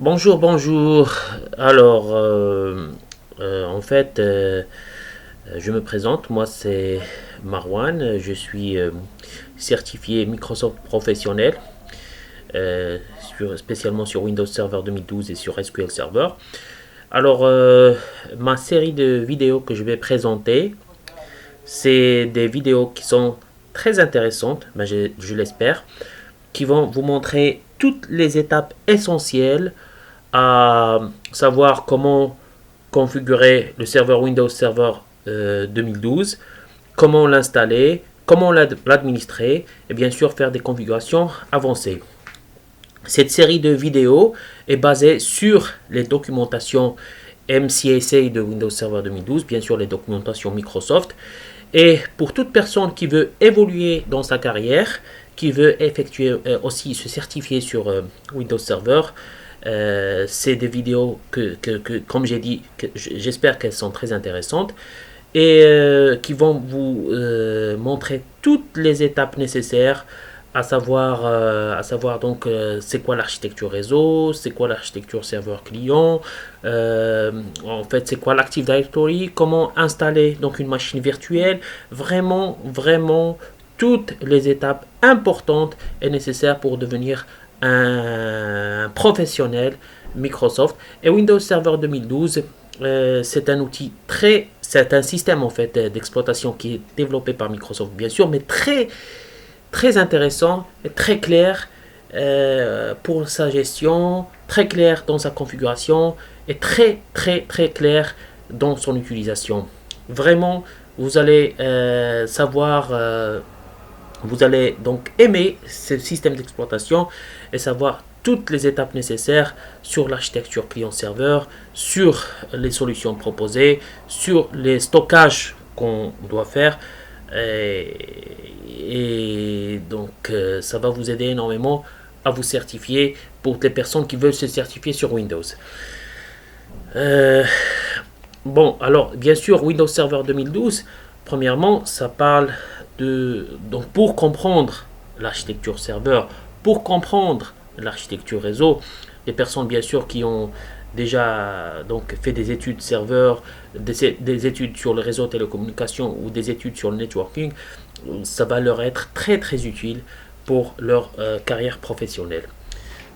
Bonjour, bonjour. Alors, je me présente. Moi, c'est Marwan. Je suis certifié Microsoft professionnel, spécialement sur Windows Server 2012 et sur SQL Server. Alors, ma série de vidéos que je vais présenter, c'est des vidéos qui sont très intéressantes, ben, je l'espère, qui vont vous montrer toutes les étapes essentielles à savoir comment configurer le serveur Windows Server 2012, comment l'installer, comment l'administrer et bien sûr faire des configurations avancées. Cette série de vidéos est basée sur les documentations MCSA de Windows Server 2012, bien sûr les documentations Microsoft. Et pour toute personne qui veut évoluer dans sa carrière, qui veut effectuer aussi se certifier sur Windows Server, c'est des vidéos comme j'ai dit, j'espère qu'elles sont très intéressantes et qui vont vous montrer toutes les étapes nécessaires à savoir donc c'est quoi l'architecture réseau, c'est quoi l'architecture serveur client, en fait c'est quoi l'Active Directory, comment installer donc une machine virtuelle, vraiment toutes les étapes importantes et nécessaires pour devenir un professionnel Microsoft. Et Windows Server 2012, c'est un outil c'est un système en fait d'exploitation qui est développé par Microsoft bien sûr, mais très intéressant et très clair pour sa gestion, très clair dans sa configuration et très clair dans son utilisation. Vraiment, vous allez vous allez donc aimer ce système d'exploitation et savoir toutes les étapes nécessaires sur l'architecture client-serveur, sur les solutions proposées, sur les stockages qu'on doit faire. Et donc, ça va vous aider énormément à vous certifier pour les personnes qui veulent se certifier sur Windows. Euh, bon, alors, bien sûr, Windows Server 2012, premièrement, ça parle donc, pour comprendre l'architecture serveur, pour comprendre l'architecture réseau, les personnes, bien sûr, qui ont déjà donc fait des études serveur, des études sur le réseau télécommunications ou des études sur le networking, ça va leur être très utile pour leur carrière professionnelle.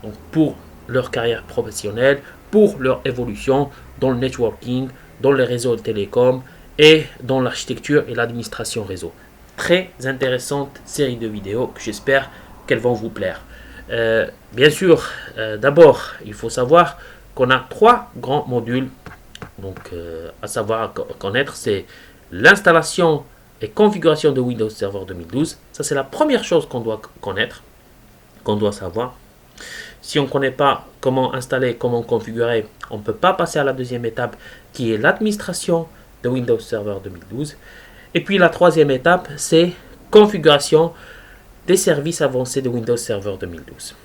Donc pour leur carrière professionnelle, pour leur évolution dans le networking, dans les réseaux télécom et dans l'architecture et l'administration réseau. Très intéressante série de vidéos que j'espère qu'elles vont vous plaire. Bien sûr, d'abord, il faut savoir qu'on a trois grands modules donc, à savoir connaître, c'est l'installation et configuration de Windows Server 2012. Ça, c'est la première chose qu'on doit connaître, qu'on doit savoir. Si on ne connaît pas comment installer, comment configurer, on ne peut pas passer à la deuxième étape qui est l'administration de Windows Server 2012. Et puis la troisième étape, c'est configuration des services avancés de Windows Server 2012.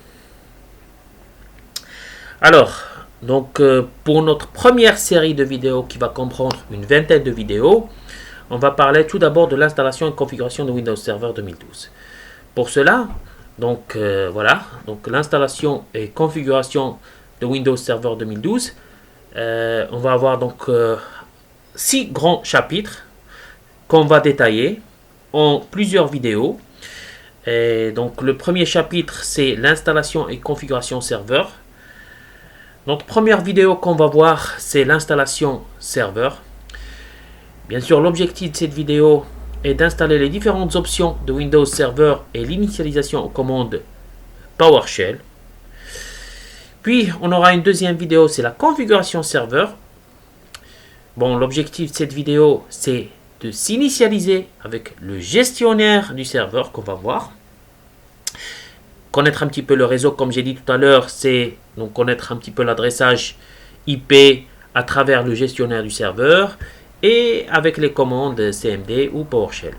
Alors, donc pour notre première série de vidéos qui va comprendre une vingtaine de vidéos, on va parler tout d'abord de l'installation et configuration de Windows Server 2012. Pour cela, donc voilà, donc l'installation et configuration de Windows Server 2012, on va avoir donc 6 grands chapitres qu'on va détailler en plusieurs vidéos. Et donc le premier chapitre, c'est l'installation et configuration serveur. Notre première vidéo qu'on va voir, c'est l'installation serveur. Bien sûr, l'objectif de cette vidéo est d'installer les différentes options de Windows Server et l'initialisation aux commandes PowerShell. Puis, on aura une deuxième vidéo, c'est la configuration serveur. Bon, l'objectif de cette vidéo, c'est de s'initialiser avec le gestionnaire du serveur qu'on va voir. Connaître un petit peu le réseau, comme j'ai dit tout à l'heure, c'est donc connaître un petit peu l'adressage IP à travers le gestionnaire du serveur et avec les commandes CMD ou PowerShell.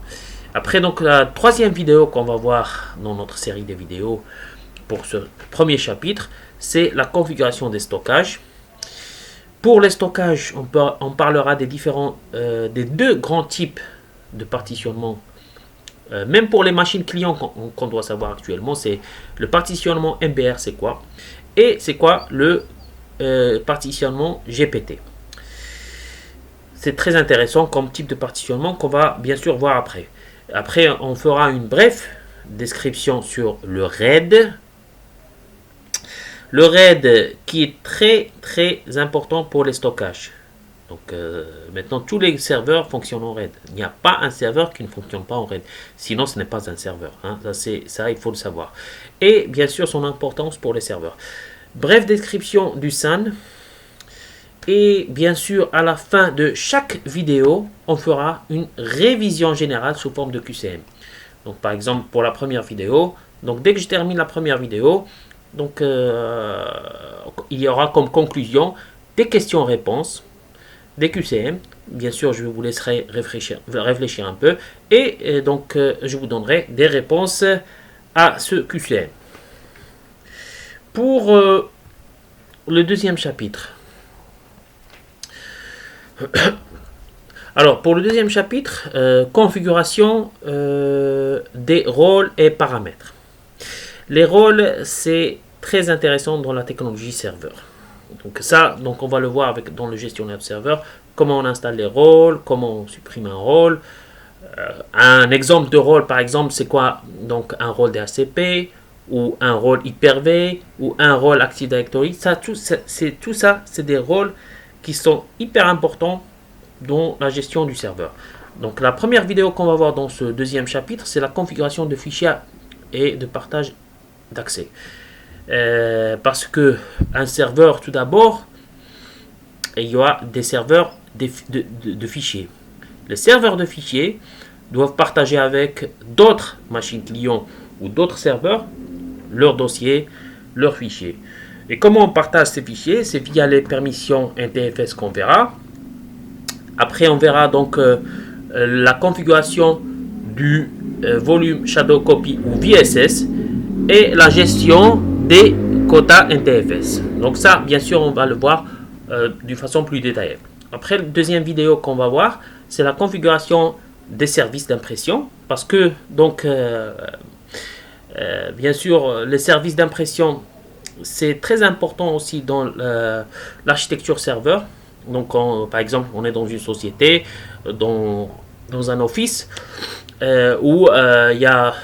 Après, donc la troisième vidéo qu'on va voir dans notre série de vidéos pour ce premier chapitre, c'est la configuration des stockages. Pour les stockages, on parlera des deux grands types de partitionnement. Même pour les machines clients qu'on doit savoir actuellement, c'est le partitionnement MBR, c'est quoi? Et c'est quoi le partitionnement GPT. C'est très intéressant comme type de partitionnement qu'on va bien sûr voir après. Après, on fera une brève description sur le RAID. Le RAID qui est très très important pour les stockages. Donc maintenant, tous les serveurs fonctionnent en RAID. Il n'y a pas un serveur qui ne fonctionne pas en RAID. Sinon, ce n'est pas un serveur. Hein. Ça, il faut le savoir. Et bien sûr, son importance pour les serveurs. Bref description du SAN. Et bien sûr, à la fin de chaque vidéo, on fera une révision générale sous forme de QCM. Donc par exemple, pour la première vidéo, donc dès que je termine la première vidéo, donc il y aura comme conclusion des questions-réponses, des QCM. Bien sûr, je vous laisserai réfléchir un peu. Et donc, je vous donnerai des réponses à ce QCM. Pour le deuxième chapitre. Alors, pour le deuxième chapitre, configuration des rôles et paramètres. Les rôles, c'est très intéressant dans la technologie serveur. Donc on va le voir dans le gestionnaire de serveur, comment on installe les rôles, comment on supprime un rôle. Un exemple de rôle, par exemple, c'est quoi? Donc un rôle DHCP, ou un rôle Hyper-V, ou un rôle Active Directory. Tout ça, c'est des rôles qui sont hyper importants dans la gestion du serveur. Donc la première vidéo qu'on va voir dans ce deuxième chapitre, c'est la configuration de fichiers et de partage d'accès. Parce que un serveur, tout d'abord, il y aura des serveurs de fichiers. Les serveurs de fichiers doivent partager avec d'autres machines clients ou d'autres serveurs leurs dossiers, leurs fichiers. Et comment on partage ces fichiers? C'est via les permissions NTFS qu'on verra. Après, on verra donc la configuration du volume Shadow Copy ou VSS et la gestion des quotas NTFS. Donc ça, bien sûr, on va le voir d'une façon plus détaillée. Après, la deuxième vidéo qu'on va voir, c'est la configuration des services d'impression. Parce que, donc, bien sûr, les services d'impression, c'est très important aussi dans l'architecture serveur. Donc, par exemple, on est dans une société, dans un office, où il y a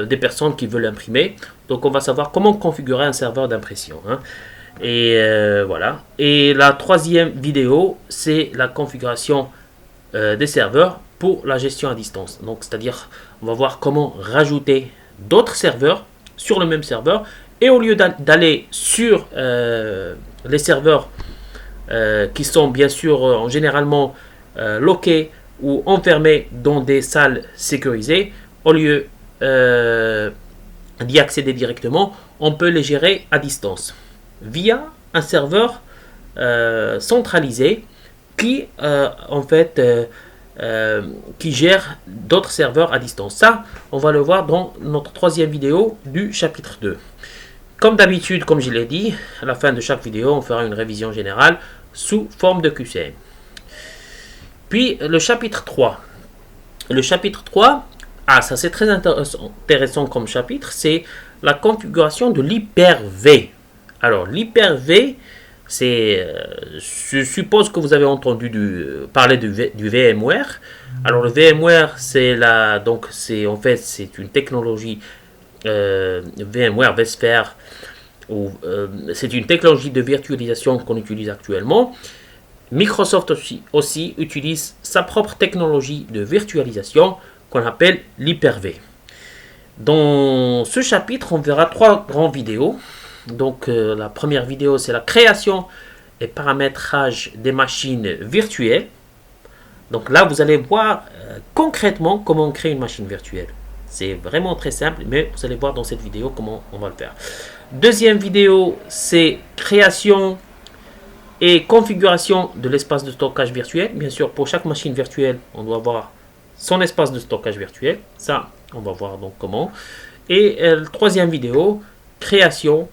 des personnes qui veulent imprimer. Donc, on va savoir comment configurer un serveur d'impression. Hein. Et voilà. Et la troisième vidéo, c'est la configuration des serveurs pour la gestion à distance. Donc, c'est-à-dire, on va voir comment rajouter d'autres serveurs sur le même serveur. Et au lieu d'aller sur les serveurs qui sont bien sûr généralement loqués ou enfermés dans des salles sécurisées, au lieu d'y accéder directement, on peut les gérer à distance via un serveur centralisé qui en fait qui gère d'autres serveurs à distance. Ça, on va le voir dans notre troisième vidéo du chapitre 2. Comme d'habitude, comme je l'ai dit, à la fin de chaque vidéo, on fera une révision générale sous forme de QCM. Puis le chapitre 3. Le chapitre 3, ça c'est très intéressant comme chapitre, c'est la configuration de l'Hyper-V. Alors l'Hyper-V, c'est, je suppose que vous avez entendu parler du VMware. Alors le VMware, c'est en fait c'est une technologie VMware, vSphere, c'est une technologie de virtualisation qu'on utilise actuellement. Microsoft aussi utilise sa propre technologie de virtualisation qu'on appelle l'Hyper-V. Dans ce chapitre, on verra 3 grandes vidéos. Donc la première vidéo, c'est la création et paramétrage des machines virtuelles. Donc là, vous allez voir concrètement comment on crée une machine virtuelle. C'est vraiment très simple, mais vous allez voir dans cette vidéo comment on va le faire. Deuxième vidéo, c'est création et configuration de l'espace de stockage virtuel. Bien sûr, pour chaque machine virtuelle, on doit avoir son espace de stockage virtuel. Ça, on va voir donc comment. Et troisième vidéo, création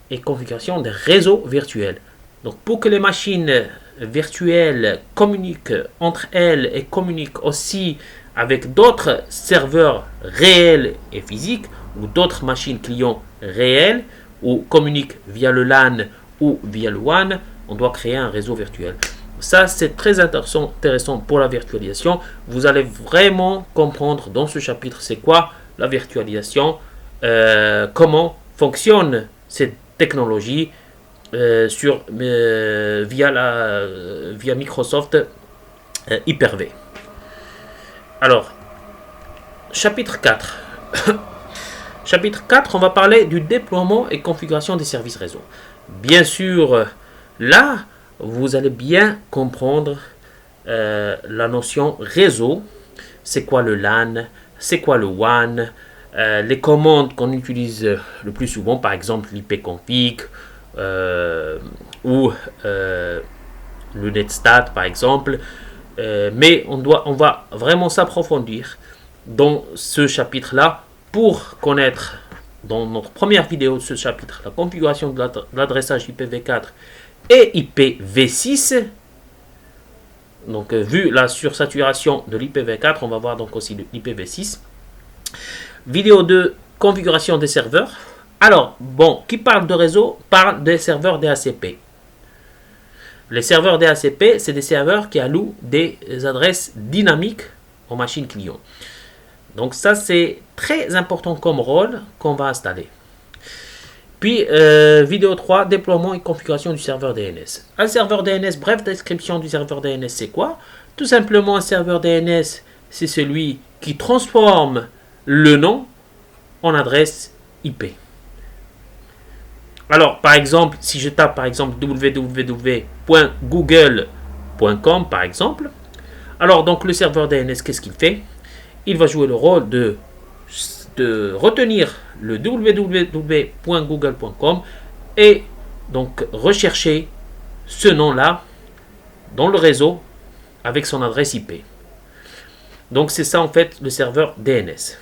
et configuration des réseaux virtuels. Donc, pour que les machines virtuelles communiquent entre elles et communiquent aussi avec d'autres serveurs réels et physiques ou d'autres machines clients réelles ou communiquent via le LAN ou via le WAN, on doit créer un réseau virtuel. Ça, c'est très intéressant pour la virtualisation. Vous allez vraiment comprendre dans ce chapitre c'est quoi la virtualisation, comment fonctionne cette technologie via Microsoft Hyper-V. Alors, chapitre 4. Chapitre 4, on va parler du déploiement et configuration des services réseau. Bien sûr, là, vous allez bien comprendre la notion réseau. C'est quoi le LAN? C'est quoi le WAN? Les commandes qu'on utilise le plus souvent, par exemple l'ipconfig ou le netstat, par exemple. Mais on va vraiment s'approfondir dans ce chapitre-là pour connaître, dans notre première vidéo de ce chapitre, la configuration de l'adressage IPv4 et IPv6. Donc, vu la sursaturation de l'IPv4, on va voir donc aussi de l'IPv6. Vidéo 2, configuration des serveurs. Alors, bon, qui parle de réseau parle des serveurs DHCP. Les serveurs DHCP, c'est des serveurs qui allouent des adresses dynamiques aux machines clients. Donc ça, c'est très important comme rôle qu'on va installer. Puis, vidéo 3, déploiement et configuration du serveur DNS. Un serveur DNS, bref description du serveur DNS, c'est quoi? Tout simplement, un serveur DNS, c'est celui qui transforme le nom en adresse IP. Alors, par exemple, si je tape par exemple www.google.com, par exemple, alors donc le serveur DNS, qu'est-ce qu'il fait? Il va jouer le rôle de retenir le www.google.com et donc rechercher ce nom-là dans le réseau avec son adresse IP. Donc c'est ça en fait le serveur DNS.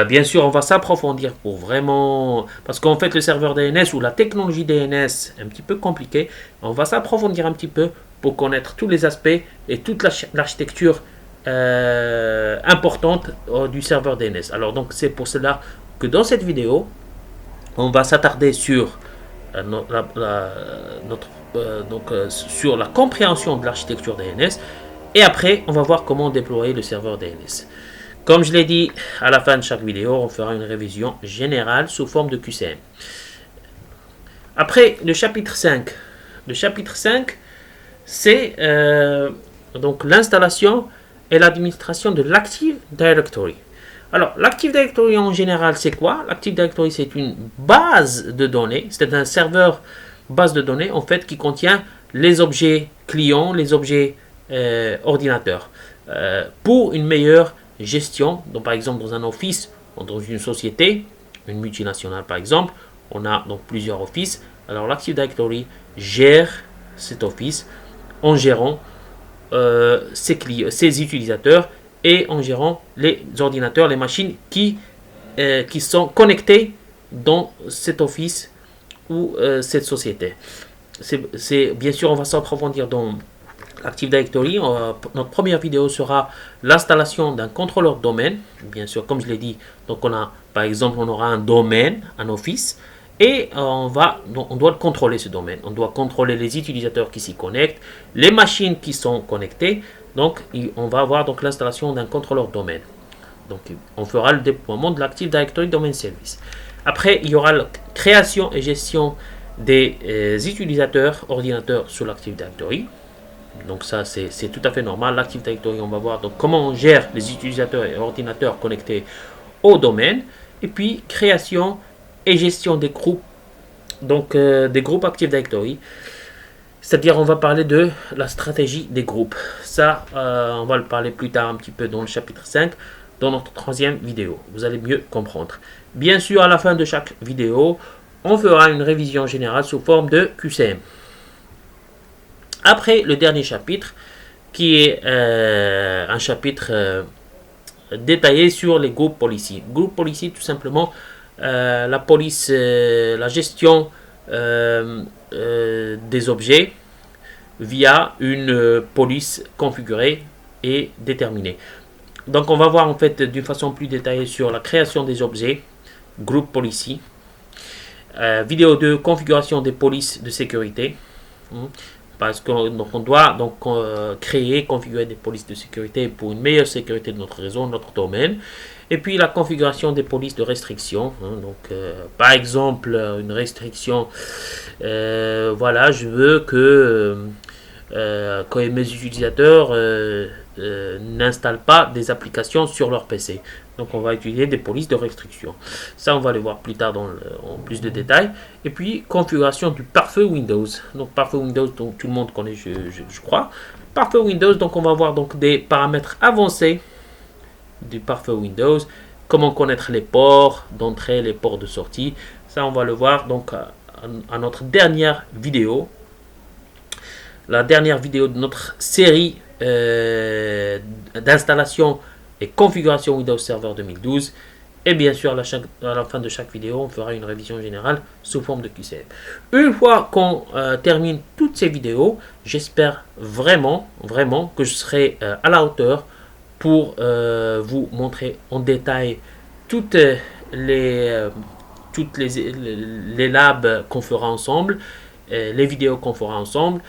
Bien sûr, on va s'approfondir pour vraiment... Parce qu'en fait, le serveur DNS ou la technologie DNS est un petit peu compliqué. On va s'approfondir un petit peu pour connaître tous les aspects et toute l'architecture importante du serveur DNS. Alors, donc, c'est pour cela que dans cette vidéo, on va s'attarder sur, sur la compréhension de l'architecture DNS. Et après, on va voir comment déployer le serveur DNS. Comme je l'ai dit, à la fin de chaque vidéo, on fera une révision générale sous forme de QCM. Après, le chapitre 5. Le chapitre 5, c'est donc l'installation et l'administration de l'Active Directory. Alors, l'Active Directory en général, c'est quoi? L'Active Directory, c'est une base de données. C'est un serveur base de données, en fait, qui contient les objets clients, les objets ordinateurs. Pour une meilleure gestion, donc par exemple dans un office, dans une société, une multinationale par exemple, on a donc plusieurs offices. Alors l'Active Directory gère cet office en gérant ses utilisateurs et en gérant les ordinateurs, les machines qui sont connectées dans cet office ou cette société. Bien sûr, on va s'approfondir dans Active Directory. Notre première vidéo sera l'installation d'un contrôleur domaine. Bien sûr, comme je l'ai dit, donc on a, par exemple, on aura un domaine, un office, et on doit contrôler ce domaine. On doit contrôler les utilisateurs qui s'y connectent, les machines qui sont connectées. Donc, on va avoir donc l'installation d'un contrôleur domaine. Donc, on fera le déploiement de l'Active Directory Domain Service. Après, il y aura la création et gestion des utilisateurs ordinateurs sur l'Active Directory. Donc ça, c'est tout à fait normal. L'Active Directory, on va voir donc comment on gère les utilisateurs et ordinateurs connectés au domaine. Et puis, création et gestion des groupes, donc des groupes Active Directory. C'est-à-dire, on va parler de la stratégie des groupes. Ça, on va le parler plus tard un petit peu dans le chapitre 5, dans notre troisième vidéo. Vous allez mieux comprendre. Bien sûr, à la fin de chaque vidéo, on fera une révision générale sous forme de QCM. Après le dernier chapitre, qui est un chapitre détaillé sur les groupes policy. Group policy, tout simplement, la police, la gestion des objets via une police configurée et déterminée. Donc, on va voir en fait d'une façon plus détaillée sur la création des objets, group policy. Vidéo de configuration des polices de sécurité. Parce qu'on doit donc créer, configurer des polices de sécurité pour une meilleure sécurité de notre réseau, notre domaine. Et puis la configuration des polices de restriction. Donc, par exemple, une restriction, voilà, je veux que quand mes utilisateurs n'installent pas des applications sur leur PC. Donc on va utiliser des polices de restriction. Ça, on va le voir plus tard en plus de détails. Et puis, configuration du pare-feu Windows. Donc pare-feu Windows, donc tout le monde connaît, je crois. Pare-feu Windows, donc on va voir donc des paramètres avancés du pare-feu Windows. Comment connaître les ports d'entrée, les ports de sortie. Ça, on va le voir donc à notre dernière vidéo. La dernière vidéo de notre série d'installation et configuration Windows Server 2012. Et bien sûr, à la fin de chaque vidéo, on fera une révision générale sous forme de QCM. Une fois qu'on termine toutes ces vidéos, j'espère vraiment que je serai à la hauteur pour vous montrer en détail toutes les labs qu'on fera ensemble, les vidéos qu'on fera ensemble.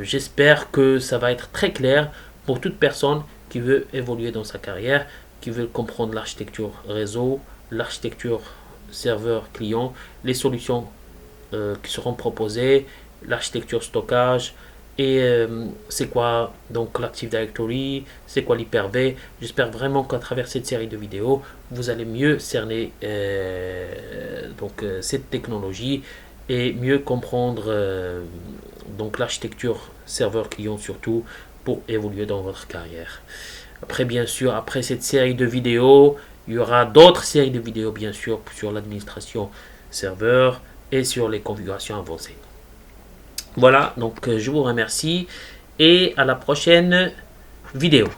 J'espère que ça va être très clair pour toute personne qui veut évoluer dans sa carrière, qui veut comprendre l'architecture réseau, l'architecture serveur client, les solutions qui seront proposées, l'architecture stockage, et c'est quoi donc l'Active Directory, c'est quoi l'Hyper-V. J'espère vraiment qu'à travers cette série de vidéos, vous allez mieux cerner cette technologie et mieux comprendre donc l'architecture serveur client surtout pour évoluer dans votre carrière. Après, bien sûr, après cette série de vidéos, il y aura d'autres séries de vidéos bien sûr sur l'administration serveur et sur les configurations avancées. Voilà, donc je vous remercie et à la prochaine vidéo.